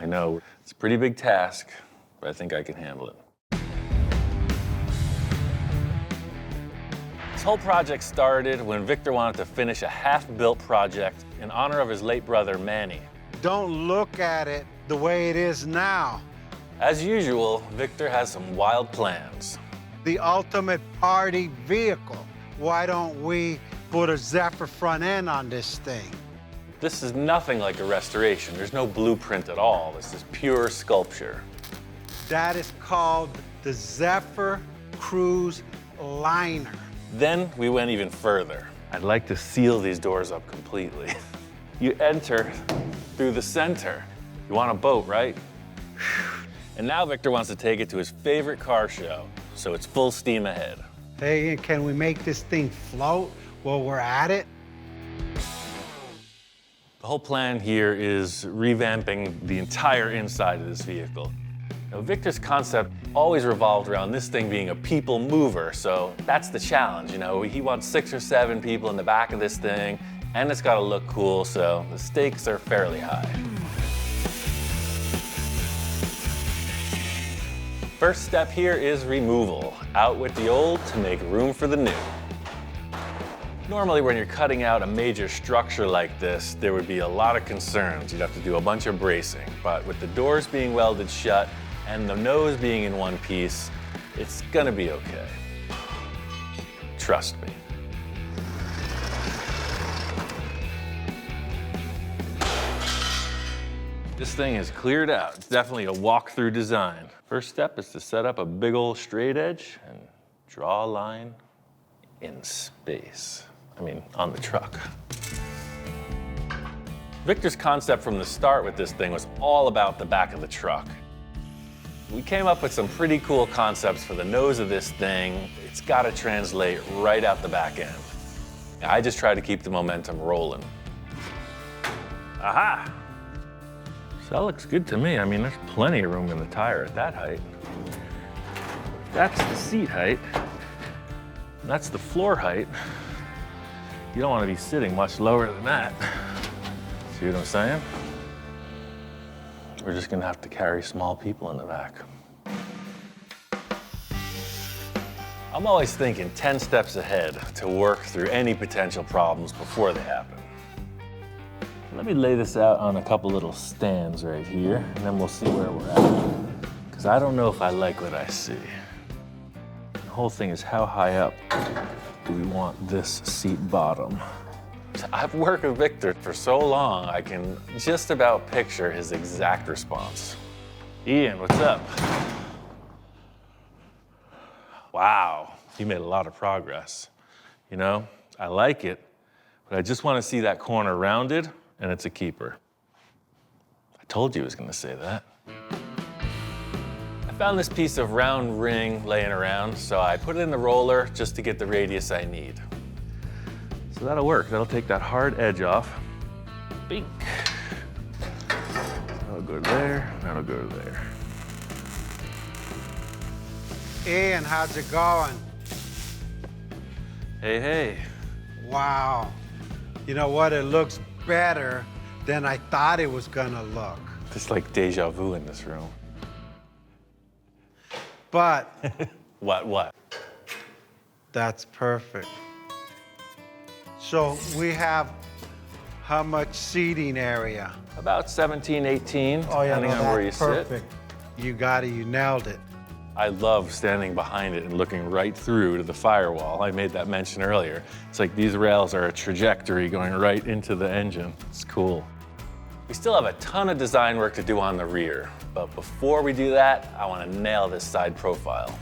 I know it's a pretty big task, but I think I can handle it. This whole project started when Victor wanted to finish a half-built project in honor of his late brother, Manny. Don't look at it the way it is now. As usual, Victor has some wild plans. The ultimate party vehicle. Why don't we put a Zephyr front end on this thing? This is nothing like a restoration. There's no blueprint at all. This is pure sculpture. That is called the Zephyr Cruiseliner. Then we went even further. I'd like to seal these doors up completely. You enter through the center. You want a boat, right? And now Victor wants to take it to his favorite car show, so it's full steam ahead. Hey, can we make this thing float while we're at it? The whole plan here is revamping the entire inside of this vehicle. Now, Victor's concept always revolved around this thing being a people mover, so that's the challenge, you know? He wants 6 or 7 people in the back of this thing, and it's gotta look cool, so the stakes are fairly high. First step here is removal. Out with the old to make room for the new. Normally, when you're cutting out a major structure like this, there would be a lot of concerns. You'd have to do a bunch of bracing, but with the doors being welded shut and the nose being in one piece, it's gonna be okay. Trust me. This thing is cleared out. It's definitely a walk-through design. First step is to set up a big old straight edge and draw a line in space. I mean, on the truck. Victor's concept from the start with this thing was all about the back of the truck. We came up with some pretty cool concepts for the nose of this thing. It's gotta translate right out the back end. I just try to keep the momentum rolling. Aha! So that looks good to me. I mean, there's plenty of room in the tire at that height. That's the seat height. And that's the floor height. You don't want to be sitting much lower than that. See what I'm saying? We're just gonna have to carry small people in the back. I'm always thinking 10 steps ahead to work through any potential problems before they happen. Let me lay this out on a couple little stands right here, and then we'll see where we're at. Because I don't know if I like what I see. The whole thing is, how high up do we want this seat bottom? I've worked with Victor for so long, I can just about picture his exact response. Ian, what's up? Wow, you made a lot of progress. You know, I like it, but I just want to see that corner rounded, and it's a keeper. I told you I was going to say that. I found this piece of round ring laying around, so I put it in the roller just to get the radius I need. So that'll work. That'll take that hard edge off. Bink. That'll go there, that'll go there. Ian, how's it going? Hey, hey. Wow. You know what? It looks better than I thought it was gonna look. It's like deja vu in this room. But What? that's perfect. So we have how much seating area? About 17, 18, depending on where you perfect. You got it, you nailed it. sit. I love standing behind it and looking right through to the firewall. I made that mention earlier. It's like these rails are a trajectory going right into the engine. It's cool. We still have a ton of design work to do on the rear, but before we do that, I want to nail this side profile.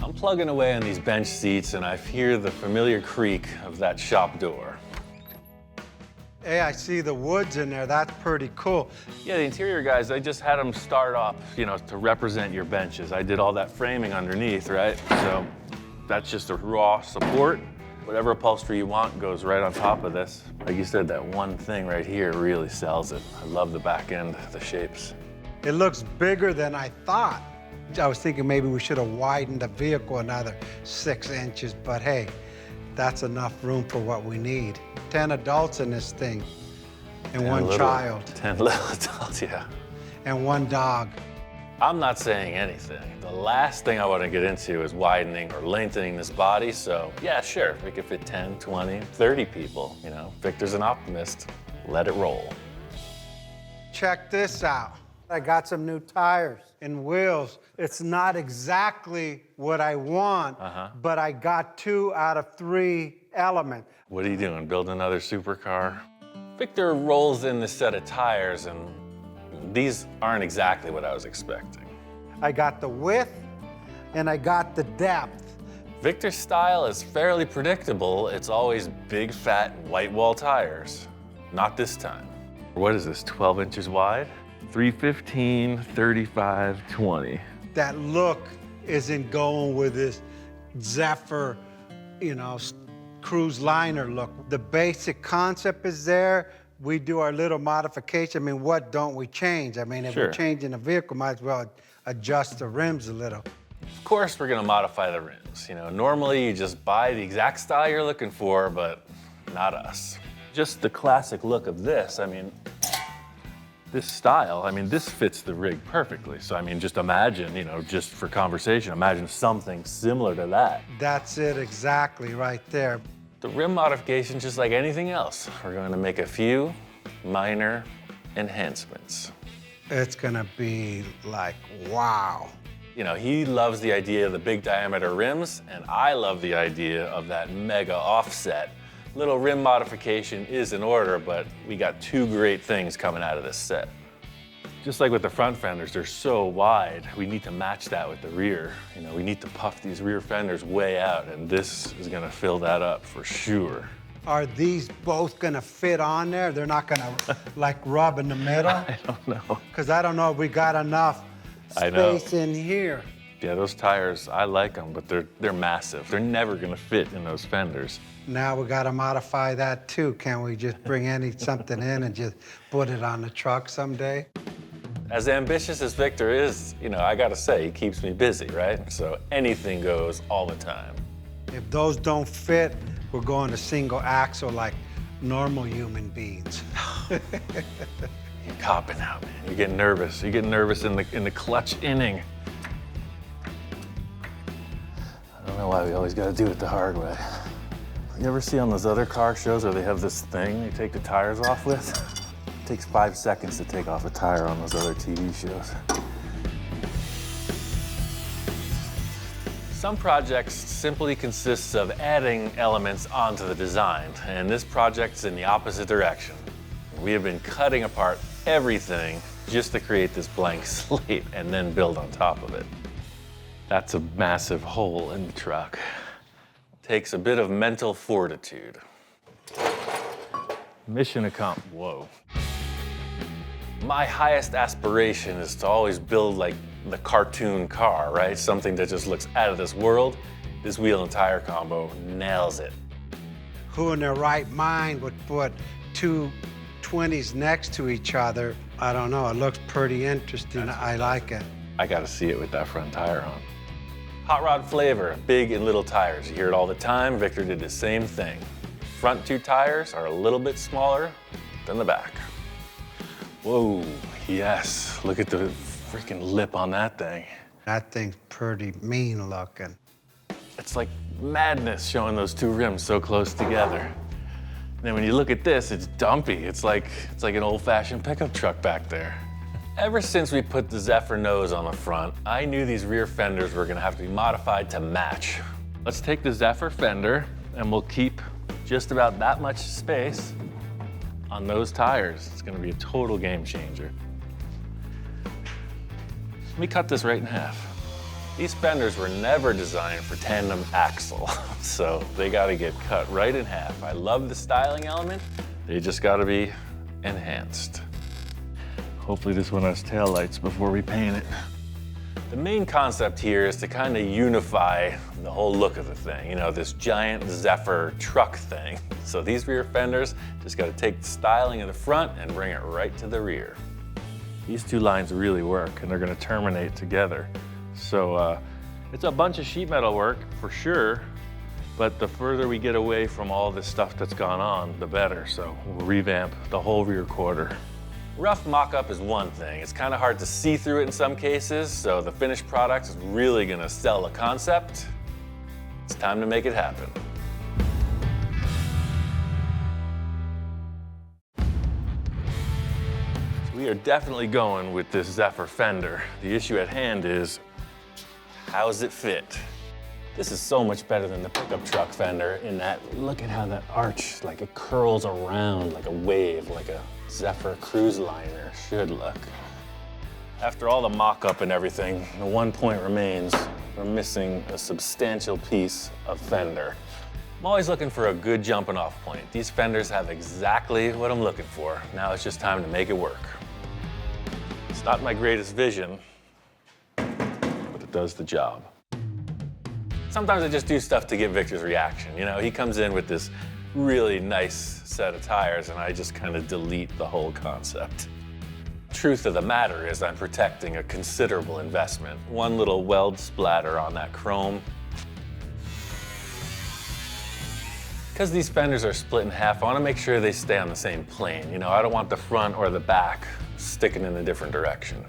I'm plugging away on these bench seats and I hear the familiar creak of that shop door. Hey, I see the woods in there. That's pretty cool. Yeah, the interior guys, I just had them start off, you know, to represent your benches. I did all that framing underneath, right? So that's just a raw support. Whatever upholstery you want goes right on top of this. Like you said, that one thing right here really sells it. I love the back end, the shapes. It looks bigger than I thought. I was thinking maybe we should have widened the vehicle another 6 inches, but hey, That's enough room for what we need. 10 adults in this thing, and 10 one little- child, 10 little adults, yeah. and one dog. I'm not saying anything. The last thing I want to get into is widening or lengthening this body, so yeah, sure, we could fit 10, 20, 30 people, you know. Victor's an optimist. Let it roll. Check this out. I got some new tires and wheels. It's not exactly what I want, but I got 2 out of 3 elements. What are you doing, build another supercar? Victor rolls in this set of tires, and these aren't exactly what I was expecting. I got the width and I got the depth. Victor's style is fairly predictable. It's always big, fat, white wall tires. Not this time. What is this, 12 inches wide? 315, 35, 20. That look isn't going with this Zephyr, you know, Cruiseliner look. The basic concept is there. We do our little modification. I mean, what don't we change? I mean, if Sure. we're changing the vehicle, might as well adjust the rims a little. Of course, we're gonna modify the rims. You know, normally you just buy the exact style you're looking for, but not us. Just the classic look of this, I mean, this style, I mean, this fits the rig perfectly. So, I mean, just imagine, you know, just for conversation, imagine something similar to that. That's it exactly right there. The rim modification, just like anything else, we're going to make a few minor enhancements. It's gonna be like, wow. You know, he loves the idea of the big diameter rims, and I love the idea of that mega offset. Little rim modification is in order, but we got 2 great things coming out of this set. Just like with the front fenders, they're so wide, we need to match that with the rear. You know, we need to puff these rear fenders way out, and this is gonna fill that up for sure. Are these both gonna fit on there? They're not gonna like rub in the middle? I don't know. Because I don't know if we got enough I know. space in here. Yeah, those tires, I like them, but they're massive. They're never gonna fit in those fenders. Now we gotta modify that too. Can we just bring something in and just put it on the truck someday? As ambitious as Victor is, you know, I gotta say, he keeps me busy, right? So anything goes all the time. If those don't fit, we're going to single axle like normal human beings. You're copping out, man. You're getting nervous. You're getting nervous in the clutch inning. I don't know why we always gotta do it the hard way. You ever see on those other car shows where they have this thing they take the tires off with? It takes 5 seconds to take off a tire on those other TV shows. Some projects simply consist of adding elements onto the design, and this project's in the opposite direction. We have been cutting apart everything just to create this blank slate and then build on top of it. That's a massive hole in the truck. Takes a bit of mental fortitude. Mission accomplished. Whoa. My highest aspiration is to always build like the cartoon car, right? Something that just looks out of this world. This wheel and tire combo nails it. Who in their right mind would put 2 20s next to each other? I don't know. It looks pretty interesting. I like it. I gotta see it with that front tire on. Hot rod flavor, big and little tires. You hear it all the time. Victor did the same thing. Front 2 tires are a little bit smaller than the back. Whoa, yes. Look at the freaking lip on that thing. That thing's pretty mean looking. It's like madness showing those 2 rims so close together. And then when you look at this, it's dumpy. It's like an old-fashioned pickup truck back there. Ever since we put the Zephyr nose on the front, I knew these rear fenders were gonna have to be modified to match. Let's take the Zephyr fender and we'll keep just about that much space on those tires. It's gonna be a total game changer. Let me cut this right in half. These fenders were never designed for tandem axle, so they gotta get cut right in half. I love the styling element, they just gotta be enhanced. Hopefully this one has taillights before we paint it. The main concept here is to kind of unify the whole look of the thing, you know, this giant Zephyr truck thing. So these rear fenders just got to take the styling of the front and bring it right to the rear. These 2 lines really work, and they're going to terminate together. So it's a bunch of sheet metal work for sure, But the further we get away from all this stuff that's gone on, the better. So we'll revamp the whole rear quarter. Rough mock-up is one thing. It's kind of hard to see through it in some cases, so the finished product is really gonna sell the concept. It's time to make it happen. So we are definitely going with this Zephyr fender. The issue at hand is, how does it fit? This is so much better than the pickup truck fender in that, look at how that arch, like it curls around like a wave, like a Zephyr Cruiseliner should look. After all the mock-up and everything, the one point remains, we're missing a substantial piece of fender. I'm always looking for a good jumping off point. These fenders have exactly what I'm looking for. Now it's just time to make it work. It's not my greatest vision, but it does the job. Sometimes I just do stuff to get Victor's reaction. You know, he comes in with this really nice set of tires and I just kind of delete the whole concept. Truth of the matter is I'm protecting a considerable investment. One little weld splatter on that chrome. Because these fenders are split in half, I want to make sure they stay on the same plane. You know, I don't want the front or the back sticking in a different direction.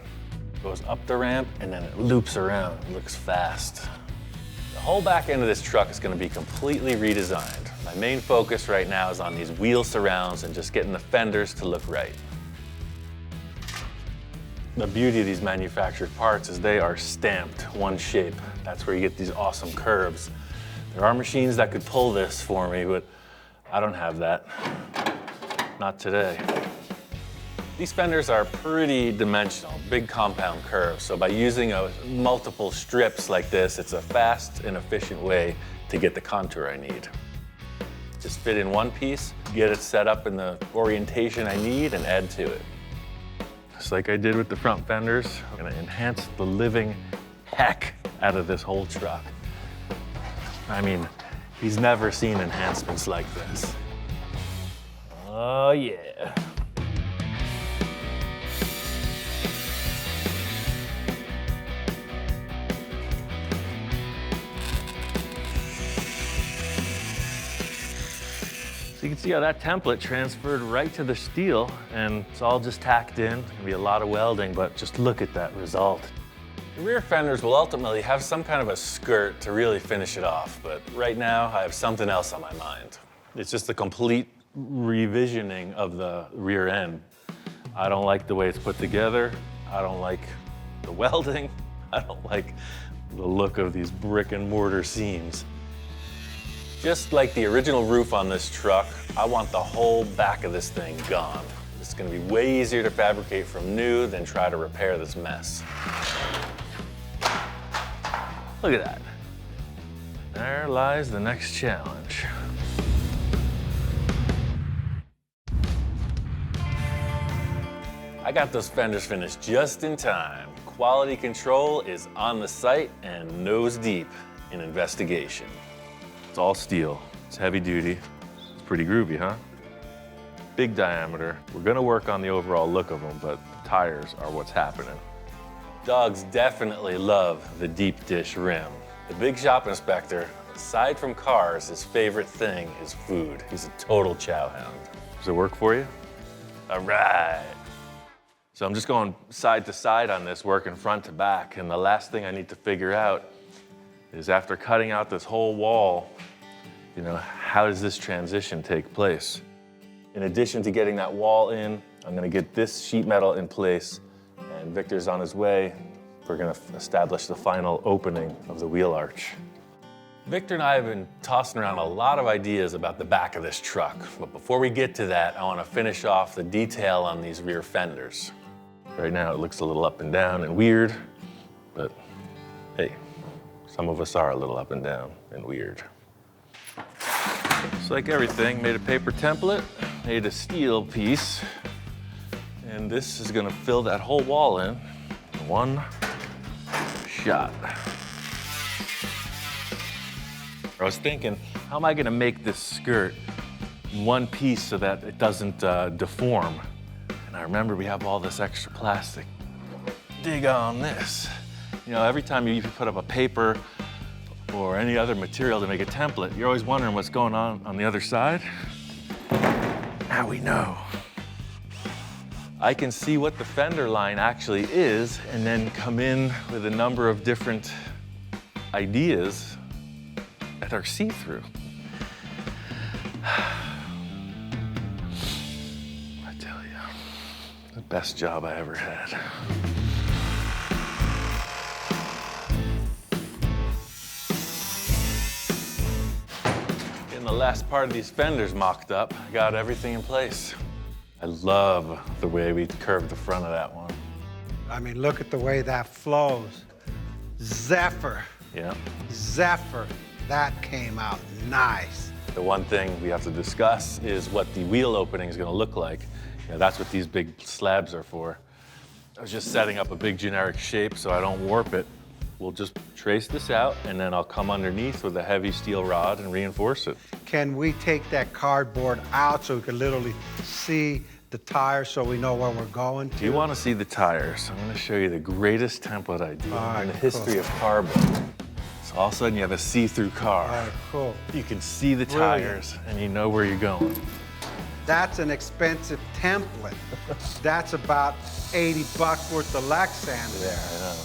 It goes up the ramp and then it loops around. It looks fast. The whole back end of this truck is going to be completely redesigned. My main focus right now is on these wheel surrounds and just getting the fenders to look right. The beauty of these manufactured parts is they are stamped one shape. That's where you get these awesome curves. There are machines that could pull this for me, but I don't have that. Not today. These fenders are pretty dimensional, big compound curves. So by using multiple strips like this, it's a fast and efficient way to get the contour I need. Just fit in one piece, get it set up in the orientation I need, and add to it. Just like I did with the front fenders, I'm gonna enhance the living heck out of this whole truck. I mean, he's never seen enhancements like this. Oh yeah. So you can see how that template transferred right to the steel and it's all just tacked in. It's gonna be a lot of welding, but just look at that result. The rear fenders will ultimately have some kind of a skirt to really finish it off, but right now I have something else on my mind. It's just a complete revisioning of the rear end. I don't like the way it's put together. I don't like the welding. I don't like the look of these brick and mortar seams. Just like the original roof on this truck, I want the whole back of this thing gone. It's gonna be way easier to fabricate from new than try to repair this mess. Look at that. There lies the next challenge. I got those fenders finished just in time. Quality control is on the site and nose deep in investigation. It's all steel, it's heavy duty, it's pretty groovy, huh? Big diameter. We're gonna work on the overall look of them, but the tires are what's happening. Dogs definitely love the deep dish rim. The big shop inspector, aside from cars, his favorite thing is food. He's a total chow hound. Does it work for you? All right. So I'm just going side to side on this, working front to back, and the last thing I need to figure out is after cutting out this whole wall, you know, how does this transition take place? In addition to getting that wall in, I'm gonna get this sheet metal in place, and Victor's on his way. We're gonna establish the final opening of the wheel arch. Victor and I have been tossing around a lot of ideas about the back of this truck, but before we get to that, I wanna finish off the detail on these rear fenders. Right now it looks a little up and down and weird, but hey, some of us are a little up and down and weird. Just like everything, made a paper template, made a steel piece, and this is gonna fill that whole wall in one shot. I was thinking, how am I gonna make this skirt in one piece so that it doesn't deform? And I remember we have all this extra plastic. Dig on this. You know, every time you put up a paper or any other material to make a template, you're always wondering what's going on the other side. Now we know. I can see what the fender line actually is and then come in with a number of different ideas that are see-through. I tell you, the best job I ever had. Getting the last part of these fenders mocked up, I got everything in place. I love the way we curved the front of that one. I mean, look at the way that flows. Zephyr. Yeah. Zephyr. That came out nice. The one thing we have to discuss is what the wheel opening is going to look like. You know, that's what these big slabs are for. I was just setting up a big generic shape so I don't warp it. We'll just trace this out, and then I'll come underneath with a heavy steel rod and reinforce it. Can we take that cardboard out so we can literally see the tires so we know where we're going to? Do you want to see the tires? I'm going to show you the greatest template I do in the history cool. of carbon. So all of a sudden you have a see-through car. All right, cool. You can see the tires and you know where you're going. That's an expensive template. That's about 80 bucks worth of Lexan there. I know.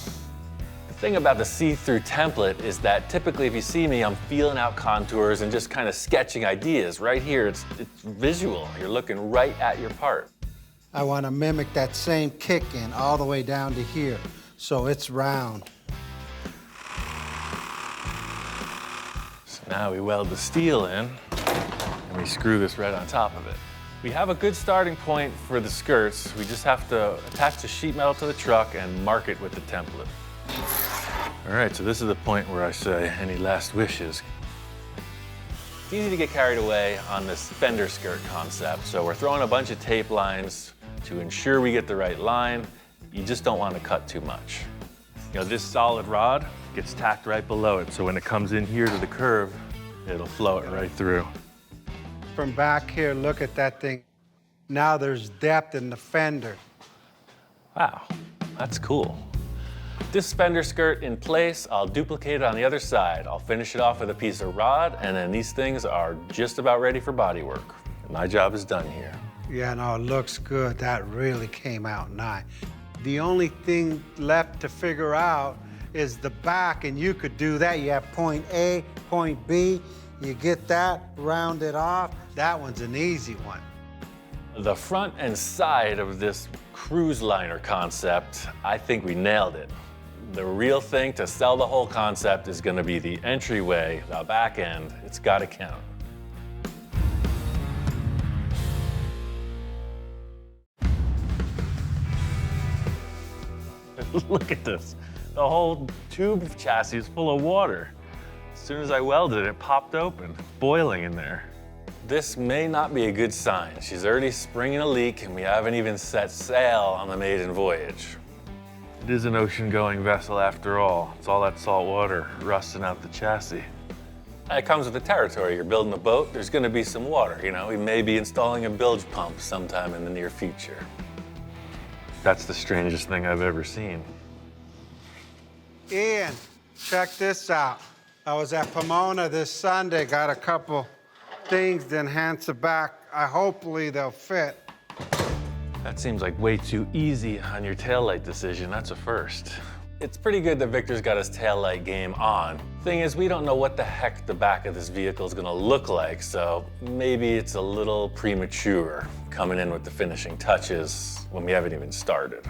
The thing about the see-through template is that typically if you see me, I'm feeling out contours and just kind of sketching ideas. Right here, it's visual. You're looking right at your part. I want to mimic that same kick in all the way down to here, so it's round. So now we weld the steel in and we screw this right on top of it. We have a good starting point for the skirts. We just have to attach the sheet metal to the truck and mark it with the template. All right, so this is the point where I say, any last wishes? It's easy to get carried away on this fender skirt concept, so we're throwing a bunch of tape lines to ensure we get the right line. You just don't want to cut too much. You know, this solid rod gets tacked right below it, so when it comes in here to the curve, it'll flow it right through. From back here, look at that thing. Now there's depth in the fender. Wow, that's cool. This fender skirt in place, I'll duplicate it on the other side. I'll finish it off with a piece of rod, and then these things are just about ready for body work. My job is done here. Yeah, no, it looks good. That really came out nice. The only thing left to figure out is the back, and you could do that. You have point A, point B. You get that, round it off. That one's an easy one. The front and side of this Cruiseliner concept, I think we nailed it. The real thing to sell the whole concept is going to be the entryway, the back end. It's got to count. Look at this. The whole tube chassis is full of water. As soon as I welded it, it popped open, boiling in there. This may not be a good sign. She's already springing a leak and we haven't even set sail on the maiden voyage. It is an ocean-going vessel after all. It's all that salt water rusting out the chassis. It comes with the territory. You're building a boat, there's gonna be some water, you know? We may be installing a bilge pump sometime in the near future. That's the strangest thing I've ever seen. Ian, check this out. I was at Pomona this Sunday, got a couple things to enhance the back. Hopefully they'll fit. That seems like way too easy on your taillight decision. That's a first. It's pretty good that Victor's got his taillight game on. Thing is, we don't know what the heck the back of this vehicle is gonna look like, so maybe it's a little premature coming in with the finishing touches when we haven't even started.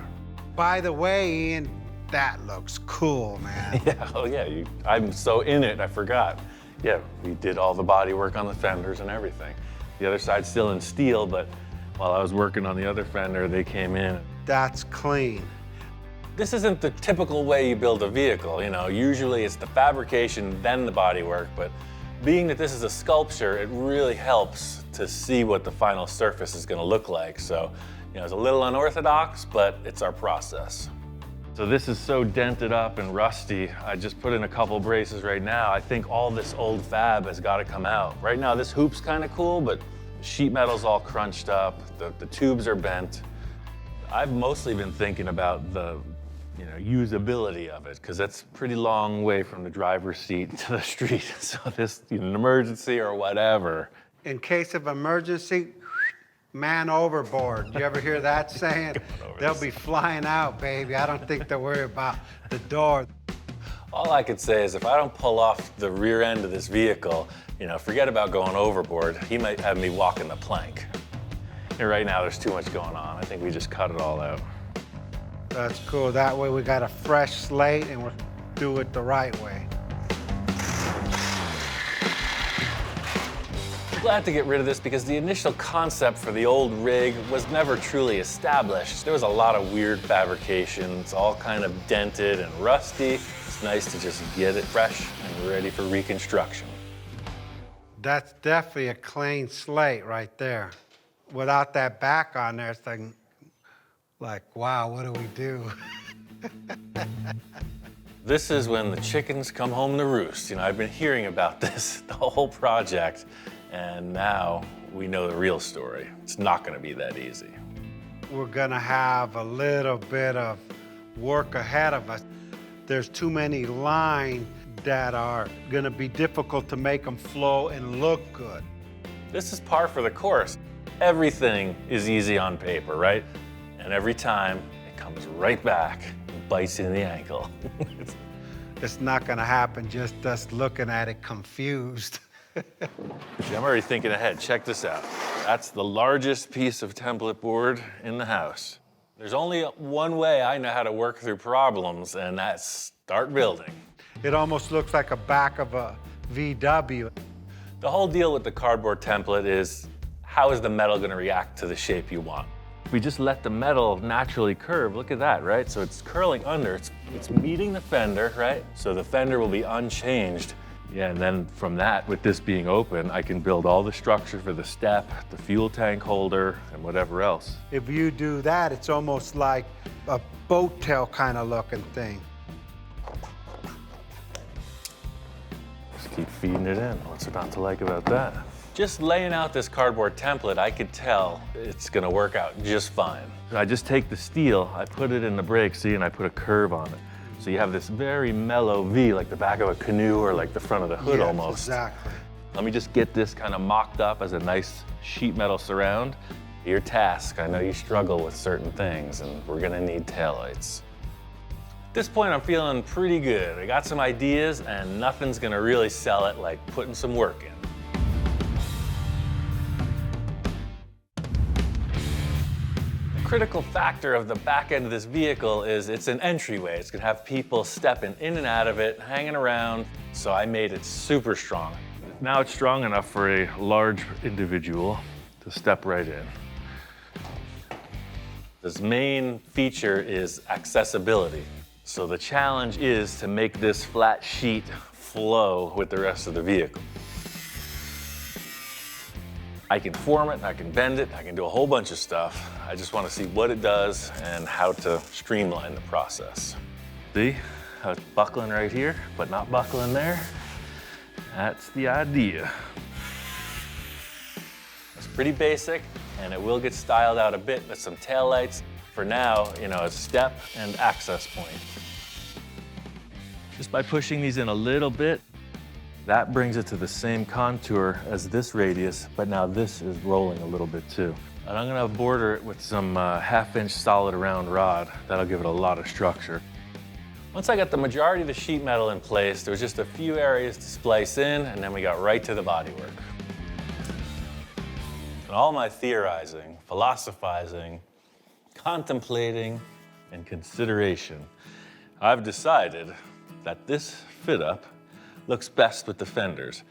By the way, Ian, that looks cool, man. Yeah, oh yeah, I'm so in it, I forgot. Yeah, we did all the body work on the fenders and everything. The other side's still in steel, but while I was working on the other fender, they came in. That's clean. This isn't the typical way you build a vehicle, you know. Usually it's the fabrication, then the bodywork, but being that this is a sculpture, it really helps to see what the final surface is gonna look like. So, you know, it's a little unorthodox, but it's our process. So this is so dented up and rusty, I just put in a couple braces right now. I think all this old fab has gotta come out. Right now, this hoop's kinda cool, but the sheet metal's all crunched up, the tubes are bent. I've mostly been thinking about the usability of it, because that's a pretty long way from the driver's seat to the street. So this, an emergency or whatever. In case of emergency, man overboard. You ever hear that saying? They'll be flying out, baby. I don't think they'll worry about the door. All I could say is if I don't pull off the rear end of this vehicle, forget about going overboard. He might have me walking the plank. And right now there's too much going on. I think we just cut it all out. That's cool. That way we got a fresh slate and we'll do it the right way. I'm glad to get rid of this because the initial concept for the old rig was never truly established. There was a lot of weird fabrication. It's all kind of dented and rusty. It's nice to just get it fresh and ready for reconstruction. That's definitely a clean slate right there. Without that back on there, it's like, wow, what do we do? This is when the chickens come home to roost. I've been hearing about this, the whole project, and now we know the real story. It's not gonna be that easy. We're gonna have a little bit of work ahead of us. There's too many lines that are gonna be difficult to make them flow and look good. This is par for the course. Everything is easy on paper, right? And every time, it comes right back and bites you in the ankle. It's not gonna happen just us looking at it confused. See, I'm already thinking ahead. Check this out. That's the largest piece of template board in the house. There's only one way I know how to work through problems, and that's start building. It almost looks like a back of a VW. The whole deal with the cardboard template is how is the metal gonna react to the shape you want? If we just let the metal naturally curve, look at that, right? So it's curling under, it's meeting the fender, right? So the fender will be unchanged. Yeah, and then from that, with this being open, I can build all the structure for the step, the fuel tank holder, and whatever else. If you do that, it's almost like a boat tail kind of looking thing. Just keep feeding it in. What's there not to like about that? Just laying out this cardboard template, I could tell it's gonna work out just fine. I just take the steel, I put it in the brake, see, and I put a curve on it. So you have this very mellow V, like the back of a canoe or like the front of the hood almost. Exactly. Let me just get this kind of mocked up as a nice sheet metal surround. Your task, I know you struggle with certain things and we're gonna need taillights. At this point, I'm feeling pretty good. I got some ideas and nothing's gonna really sell it like putting some work in. Critical factor of the back end of this vehicle is it's an entryway. It's gonna have people stepping in and out of it, hanging around, so I made it super strong. Now it's strong enough for a large individual to step right in. This main feature is accessibility. So the challenge is to make this flat sheet flow with the rest of the vehicle. I can form it, I can bend it, I can do a whole bunch of stuff. I just want to see what it does and how to streamline the process. See how it's buckling right here, but not buckling there? That's the idea. It's pretty basic, and it will get styled out a bit with some taillights. For now, a step and access point. Just by pushing these in a little bit, that brings it to the same contour as this radius, but now this is rolling a little bit too. And I'm gonna border it with some 1/2-inch solid round rod. That'll give it a lot of structure. Once I got the majority of the sheet metal in place, there was just a few areas to splice in, and then we got right to the bodywork. And all my theorizing, philosophizing, contemplating, and consideration, I've decided that this fit-up looks best with the fenders.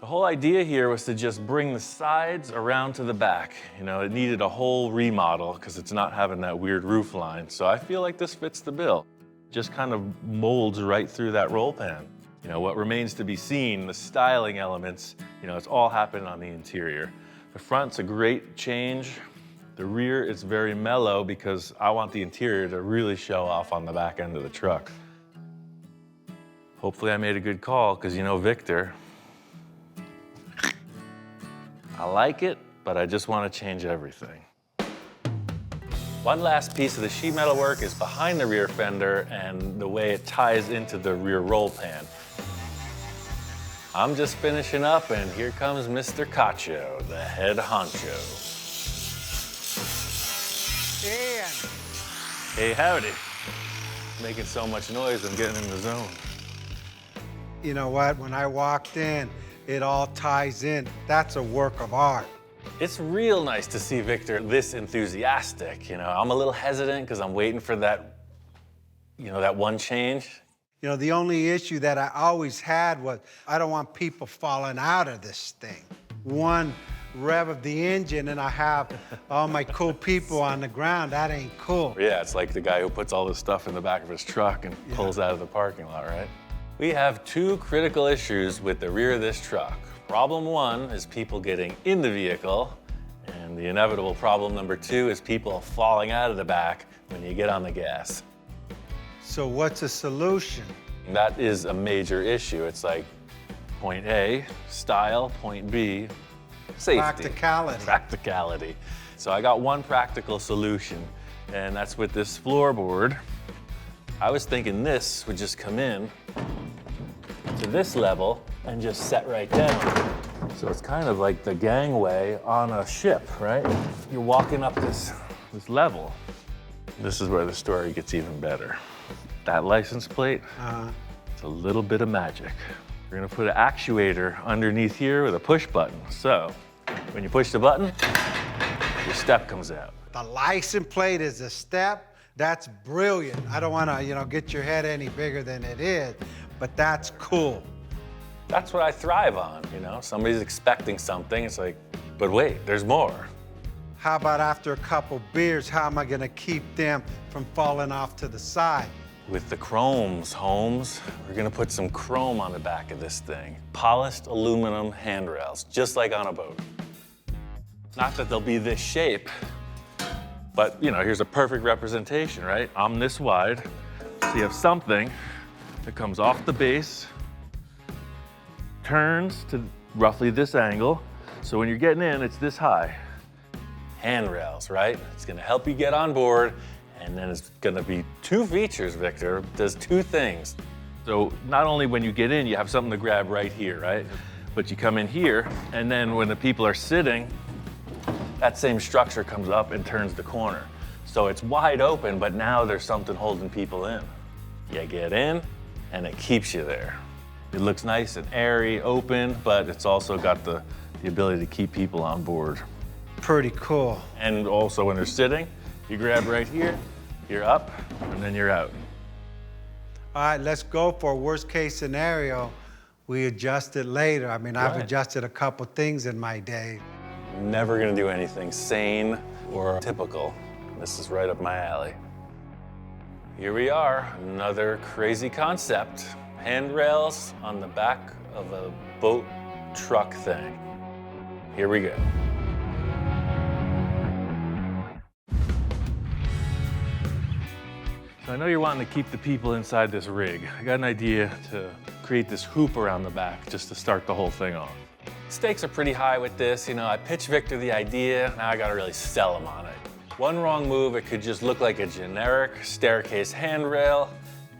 The whole idea here was to just bring the sides around to the back. It needed a whole remodel because it's not having that weird roof line. So I feel like this fits the bill. Just kind of molds right through that roll pan. What remains to be seen, the styling elements, it's all happening on the interior. The front's a great change. The rear is very mellow because I want the interior to really show off on the back end of the truck. Hopefully I made a good call, because Victor, I like it, but I just want to change everything. One last piece of the sheet metal work is behind the rear fender and the way it ties into the rear roll pan. I'm just finishing up, and here comes Mr. Cacho, the head honcho. Dan. Hey, howdy. Making so much noise, I'm getting in the zone. You know what? When I walked in, it all ties in. That's a work of art. It's real nice to see Victor this enthusiastic. You know, I'm a little hesitant because I'm waiting for that, that one change. You know, the only issue that I always had was I don't want people falling out of this thing. One rev of the engine and I have all my cool people on the ground. That ain't cool. Yeah, it's like the guy who puts all this stuff in the back of his truck and pulls out of the parking lot, right? We have two critical issues with the rear of this truck. Problem one is people getting in the vehicle, and the inevitable problem number two is people falling out of the back when you get on the gas. So what's the solution? That is a major issue. It's like point A, style, point B, safety. Practicality. Practicality. So I got one practical solution, and that's with this floorboard. I was thinking this would just come in to this level and just set right down. So it's kind of like the gangway on a ship, right? You're walking up this level. This is where the story gets even better. That license plate, it's a little bit of magic. We're gonna put an actuator underneath here with a push button. So when you push the button, your step comes out. The license plate is a step. That's brilliant. I don't wanna, get your head any bigger than it is, but that's cool. That's what I thrive on, Somebody's expecting something, it's like, but wait, there's more. How about after a couple beers, how am I gonna keep them from falling off to the side? With the chromes, Holmes, we're gonna put some chrome on the back of this thing. Polished aluminum handrails, just like on a boat. Not that they'll be this shape, but here's a perfect representation, right? I'm this wide, so you have something that comes off the base, turns to roughly this angle, so when you're getting in, it's this high. Handrails, right? It's gonna help you get on board, and then it's gonna be two features, Victor. It does two things. So not only when you get in, you have something to grab right here, right? But you come in here, and then when the people are sitting, that same structure comes up and turns the corner. So it's wide open, but now there's something holding people in. You get in, and it keeps you there. It looks nice and airy, open, but it's also got the ability to keep people on board. Pretty cool. And also when they're sitting, you grab right here, you're up, and then you're out. All right, let's go for a worst case scenario. We adjust it later. I mean, I've adjusted a couple things in my day. Never gonna do anything sane or typical. This is right up my alley. Here we are, another crazy concept. Handrails on the back of a boat truck thing. Here we go. So I know you're wanting to keep the people inside this rig. I got an idea to create this hoop around the back just to start the whole thing off. Stakes are pretty high with this. I pitched Victor the idea, now I gotta really sell him on it. One wrong move, it could just look like a generic staircase handrail,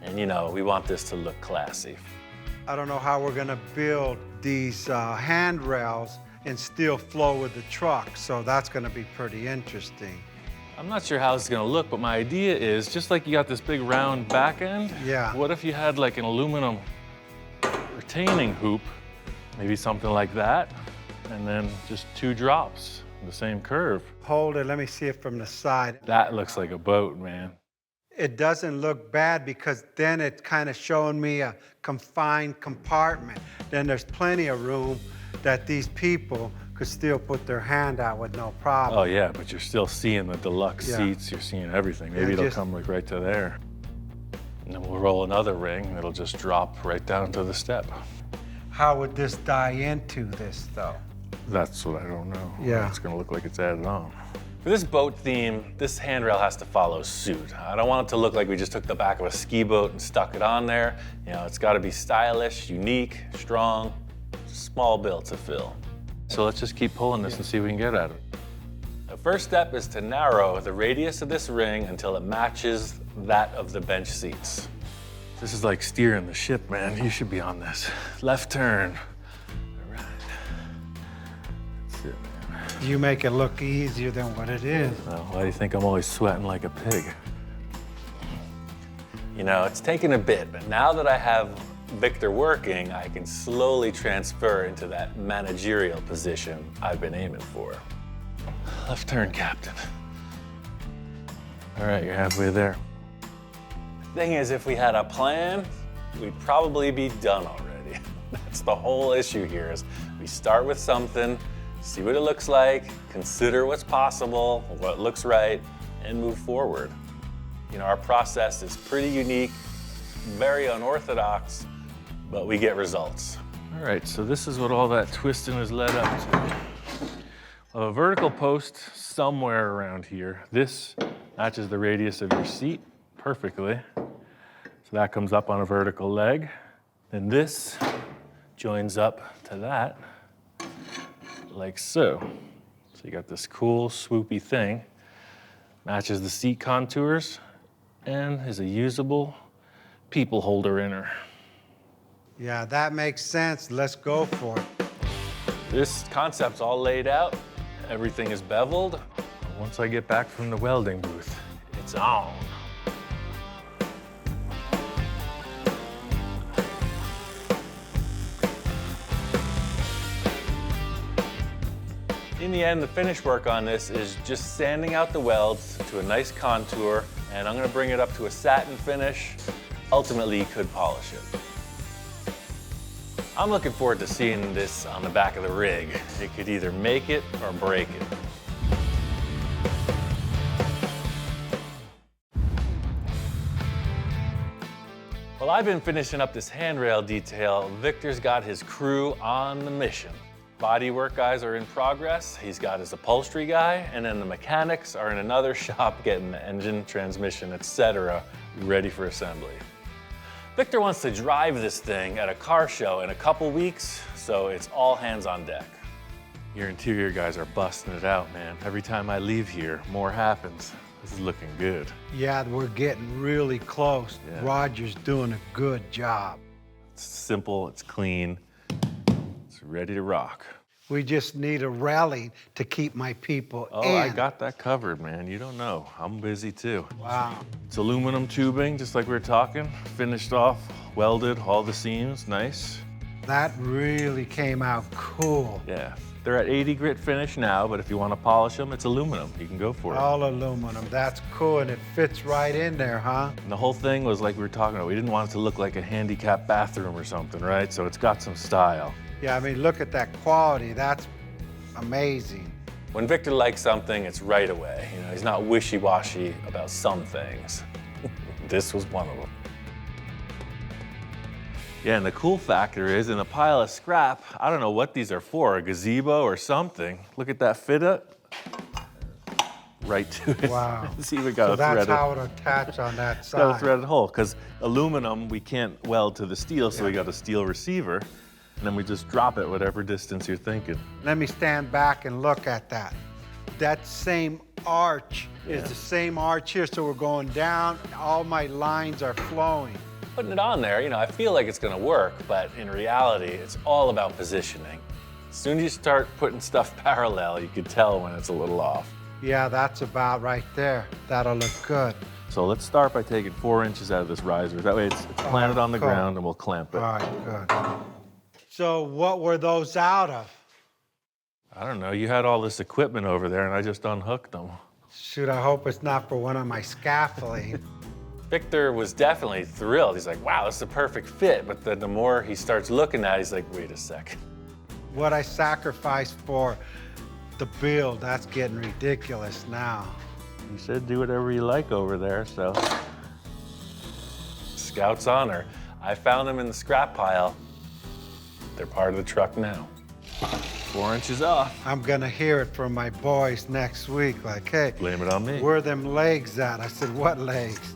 and we want this to look classy. I don't know how we're gonna build these handrails and still flow with the truck, so that's gonna be pretty interesting. I'm not sure how this is gonna look, but my idea is, just like you got this big round back end, what if you had like an aluminum retaining hoop, maybe something like that, and then just two drops, the same curve. Hold it, let me see it from the side. That looks like a boat, man. It doesn't look bad because then it's kind of showing me a confined compartment. Then there's plenty of room that these people could still put their hand out with no problem. Oh yeah, but you're still seeing the deluxe seats, you're seeing everything. Maybe it'll come like right to there. And then we'll roll another ring and it'll just drop right down to the step. How would this die into this though? That's what I don't know. Yeah. It's gonna look like it's added on. For this boat theme, this handrail has to follow suit. I don't want it to look like we just took the back of a ski boat and stuck it on there. It's gotta be stylish, unique, strong, small bill to fill. So let's just keep pulling this and see if we can get at it. The first step is to narrow the radius of this ring until it matches that of the bench seats. This is like steering the ship, man. You should be on this. Left turn. All right. That's it, man. You make it look easier than what it is. Well, why do you think I'm always sweating like a pig? You know, it's taken a bit, but now that I have Victor working, I can slowly transfer into that managerial position I've been aiming for. Left turn, Captain. All right, you're halfway there. Thing is, if we had a plan, we'd probably be done already. That's the whole issue here is we start with something, see what it looks like, consider what's possible, what looks right, and move forward. You know, our process is pretty unique, very unorthodox, but we get results. All right, so this is what all that twisting has led up to. A vertical post somewhere around here. This matches the radius of your seat perfectly. So that comes up on a vertical leg. Then this joins up to that, like so. So you got this cool swoopy thing, matches the seat contours, and is a usable people holder inner. Yeah, that makes sense. Let's go for it. This concept's all laid out. Everything is beveled. Once I get back from the welding booth, it's on. In the end, the finish work on this is just sanding out the welds to a nice contour, and I'm gonna bring it up to a satin finish. Ultimately, you could polish it. I'm looking forward to seeing this on the back of the rig. It could either make it or break it. While I've been finishing up this handrail detail, Victor's got his crew on the mission. Bodywork guys are in progress. He's got his upholstery guy, and then the mechanics are in another shop getting the engine, transmission, etc. ready for assembly. Victor wants to drive this thing at a car show in a couple weeks, so it's all hands on deck. Your interior guys are busting it out, man. Every time I leave here, more happens. This is looking good. Yeah, we're getting really close. Yeah. Roger's doing a good job. It's simple, it's clean, it's ready to rock. We just need a railing to keep my people in. Oh, I got that covered, man. You don't know. I'm busy too. Wow. It's aluminum tubing, just like we were talking. Finished off, welded, all the seams, nice. That really came out cool. Yeah. They're at 80 grit finish now, but if you want to polish them, it's aluminum. You can go for it. All aluminum. That's cool, and it fits right in there, huh? And the whole thing was like we were talking about. We didn't want it to look like a handicapped bathroom or something, right? So it's got some style. Yeah, I mean, look at that quality. That's amazing. When Victor likes something, it's right away. You know, he's not wishy-washy about some things. This was one of them. Yeah, and the cool factor is in a pile of scrap, I don't know what these are for, a gazebo or something. Look at that fit up. Right to it. Wow. See, we got So a that's threaded, how it'll attach on that side. got a threaded hole, because aluminum, we can't weld to the steel, so we got a steel receiver, and then we just drop it whatever distance you're thinking. Let me stand back and look at that. That same arch is the same arch here, so we're going down, and all my lines are flowing. Putting it on there, you know, I feel like it's gonna work, but in reality, it's all about positioning. As soon as you start putting stuff parallel, you can tell when it's a little off. Yeah, that's about right there. That'll look good. So let's start by taking 4 inches out of this riser. That way it's planted on the cool. ground and we'll clamp it. All right, good. So what were those out of? I don't know, you had all this equipment over there and I just unhooked them. Shoot, I hope it's not for one of my scaffolding. Victor was definitely thrilled. He's like, wow, this is a perfect fit. But then the more he starts looking at it, he's like, wait a second. What I sacrificed for the build, that's getting ridiculous now. You said do whatever you like over there, so. Scout's honor. I found them in the scrap pile. They're part of the truck now. 4 inches off. I'm gonna hear it from my boys next week, like, hey, Blame it on me. where are them legs at? I said, what legs?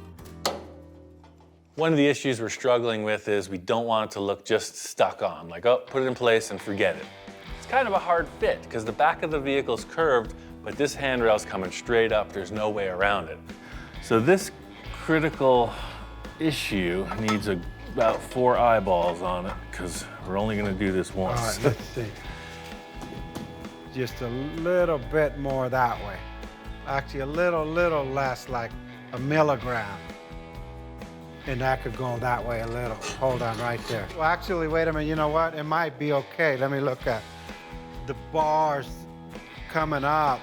One of the issues we're struggling with is we don't want it to look just stuck on, like, oh, put it in place and forget it. It's kind of a hard fit because the back of the vehicle's curved, but this handrail's coming straight up. There's no way around it. So this critical issue needs about 4 eyeballs on it, because we're only gonna do this once. All right, let's see. Just a little bit more that way. Actually, a little less, like a milligram. And that could go that way a little. Hold on right there. Well, actually, wait a minute, you know what? It might be okay. Let me look at the bars coming up.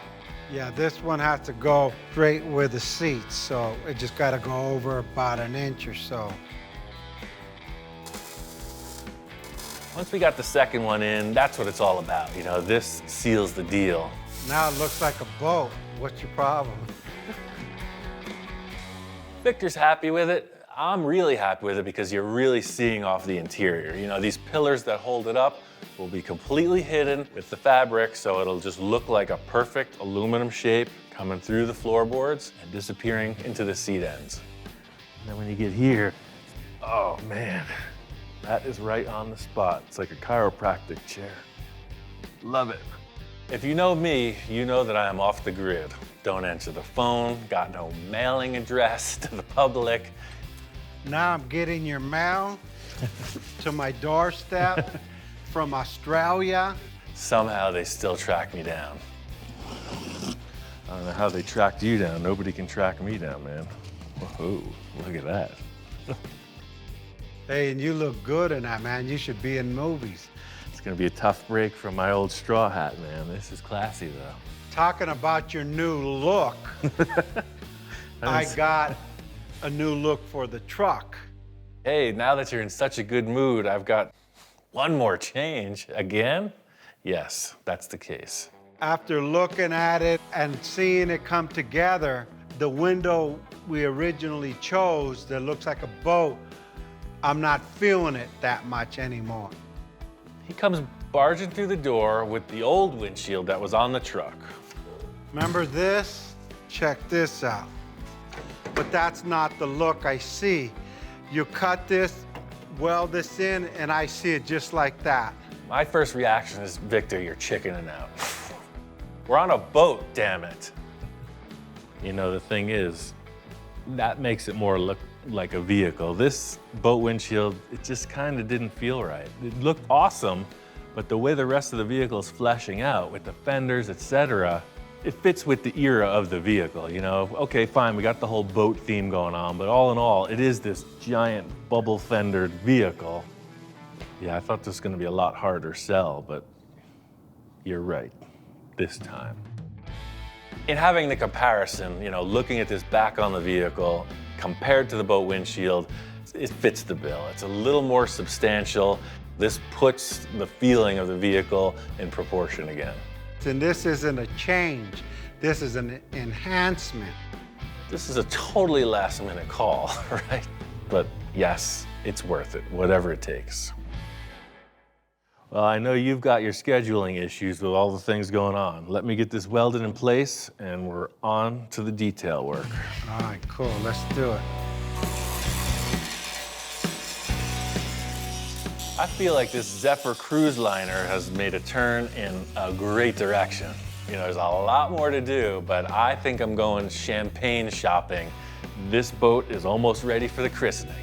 Yeah, this one has to go straight with the seats, so it just gotta go over about 1 inch or so. Once we got the second one in, that's what it's all about. You know, this seals the deal. Now it looks like a boat. What's your problem? Victor's happy with it. I'm really happy with it because you're really seeing off the interior. You know, these pillars that hold it up will be completely hidden with the fabric, so it'll just look like a perfect aluminum shape coming through the floorboards and disappearing into the seat ends. And then when you get here, oh man, that is right on the spot. It's like a chiropractic chair. Love it. If you know me, you know that I am off the grid. Don't answer the phone, got no mailing address to the public. Now I'm getting your mail to my doorstep from Australia. Somehow they still track me down. I don't know how they tracked you down. Nobody can track me down, man. Whoa, look at that. Hey, and you look good in that, man. You should be in movies. It's gonna be a tough break from my old straw hat, man. This is classy, though. Talking about your new look, I got a new look for the truck. Hey, now that you're in such a good mood, I've got one more change. Again? Yes, that's the case. After looking at it and seeing it come together, the window we originally chose that looks like a boat, I'm not feeling it that much anymore. He comes barging through the door with the old windshield that was on the truck. Remember this? Check this out. But that's not the look I see. You cut this, weld this in, and I see it just like that. My first reaction is, Victor, you're chickening out. We're on a boat, damn it. You know, the thing is, that makes it more look like a vehicle. This boat windshield, it just kind of didn't feel right. It looked awesome, but the way the rest of the vehicle is fleshing out with the fenders, etc., it fits with the era of the vehicle, you know? Okay, fine, we got the whole boat theme going on, but all in all, it is this giant bubble-fendered vehicle. Yeah, I thought this was gonna be a lot harder sell, but you're right, this time. In having the comparison, you know, looking at this back on the vehicle, compared to the boat windshield, it fits the bill. It's a little more substantial. This puts the feeling of the vehicle in proportion again. And this isn't a change, this is an enhancement. This is a totally last-minute call, right? But yes, it's worth it, whatever it takes. Well, I know you've got your scheduling issues with all the things going on. Let me get this welded in place, and we're on to the detail work. All right, cool, let's do it. I feel like this Zephyr Cruiseliner has made a turn in a great direction. You know, there's a lot more to do, but I think I'm going champagne shopping. This boat is almost ready for the christening.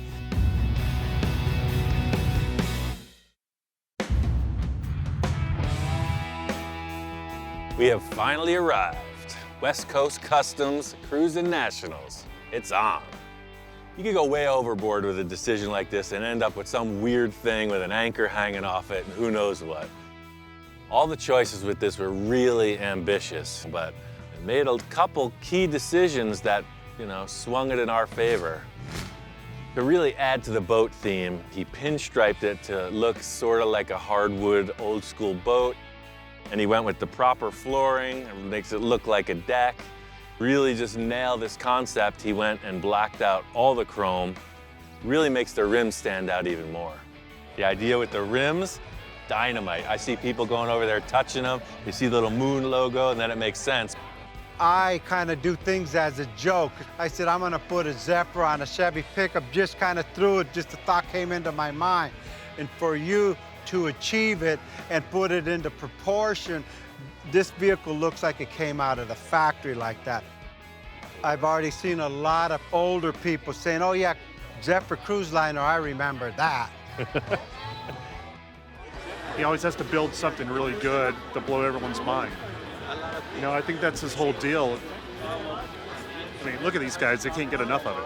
We have finally arrived. West Coast Customs Cruising Nationals. It's on. You could go way overboard with a decision like this and end up with some weird thing with an anchor hanging off it and who knows what. All the choices with this were really ambitious, but I made a couple key decisions that, you know, swung it in our favor. To really add to the boat theme, he pinstriped it to look sort of like a hardwood old school boat, and he went with the proper flooring and makes it look like a deck. Really just nail this concept, he went and blacked out all the chrome. Really makes the rims stand out even more. The idea with the rims, dynamite. I see people going over there touching them. You see the little moon logo, and then it makes sense. I kind of do things as a joke. I said, I'm gonna put a Zephyr on a Chevy pickup, just kind of threw it, just a thought came into my mind. And for you to achieve it and put it into proportion, This vehicle looks like it came out of the factory like that. I've already seen a lot of older people saying, oh yeah, Zephyr Cruiseliner, I remember that. He always has to build something really good to blow everyone's mind. You know, I think that's his whole deal. I mean, look at these guys, they can't get enough of it.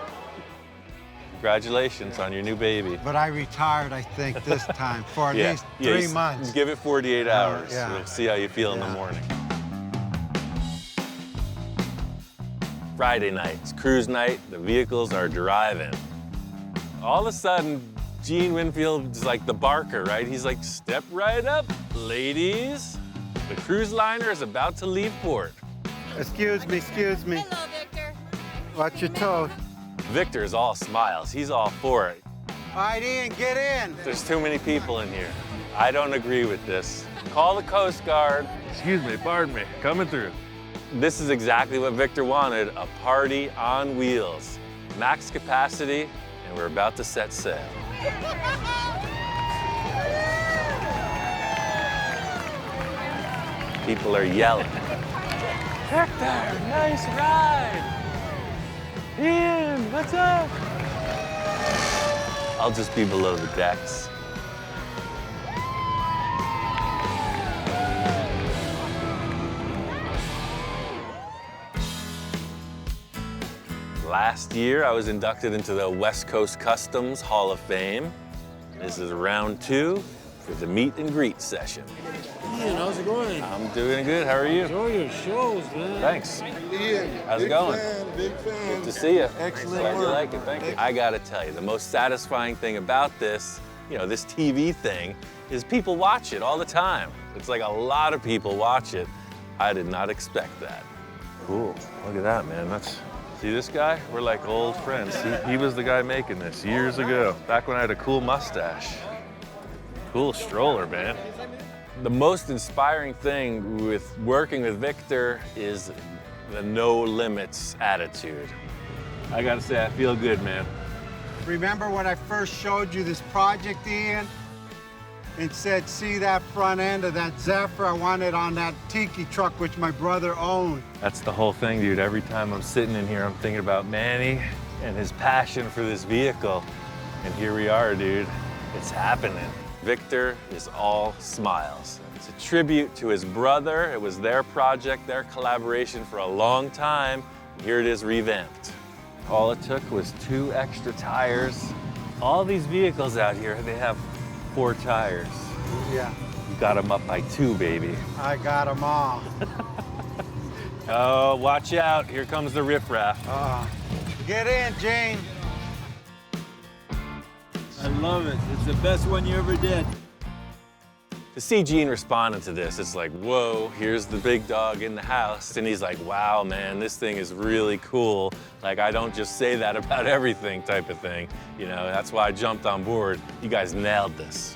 Congratulations on your new baby. But I retired, I think, this time for at least 3 months. Give it 48 hours. yeah. We'll see how you feel in the morning. Friday night, it's cruise night. The vehicles are driving. All of a sudden, Gene Winfield is like the barker, right? He's like, step right up, ladies. The Cruiseliner is about to leave port. Excuse me, excuse me. Hello, Victor. Watch your toes. Victor is all smiles. He's all for it. All right, Ian, get in. There's too many people in here. I don't agree with this. Call the Coast Guard. Excuse me, pardon me, coming through. This is exactly what Victor wanted, a party on wheels. Max capacity, and we're about to set sail. People are yelling. Victor, nice ride. Ian, what's up? I'll just be below the decks. Last year, I was inducted into the West Coast Customs Hall of Fame. This is round 2 for the meet and greet session. Ian, how's it going? I'm doing good. How are you? Enjoy your shows, man. Thanks. Ian, How's it going? Big fan. Good to see you. Excellent Glad you work. like it. Thank you. I gotta tell you, the most satisfying thing about this, this TV thing, is people watch it all the time. It's like a lot of people watch it. I did not expect that. Cool. Look at that, man. See this guy? We're like old friends. He was the guy making this years ago, back when I had a cool mustache. Cool stroller, man. The most inspiring thing with working with Victor is the no limits attitude. I gotta say, I feel good, man. Remember when I first showed you this project, Ian? And said, see that front end of that Zephyr? I want it on that Tiki truck, which my brother owned. That's the whole thing, dude. Every time I'm sitting in here, I'm thinking about Manny and his passion for this vehicle. And here we are, dude. It's happening. Victor is all smiles. It's a tribute to his brother. It was their project, their collaboration for a long time. Here it is revamped. All it took was 2 extra tires. All these vehicles out here, they have 4 tires. Yeah, You got them up by 2, baby. I got them all. Oh, watch out. Here comes the riffraff. Get in, Jane. I love it. It's the best one you ever did. To see Gene responding to this, it's like, whoa, here's the big dog in the house. And he's like, wow, man, this thing is really cool. Like, I don't just say that about everything type of thing. That's why I jumped on board. You guys nailed this.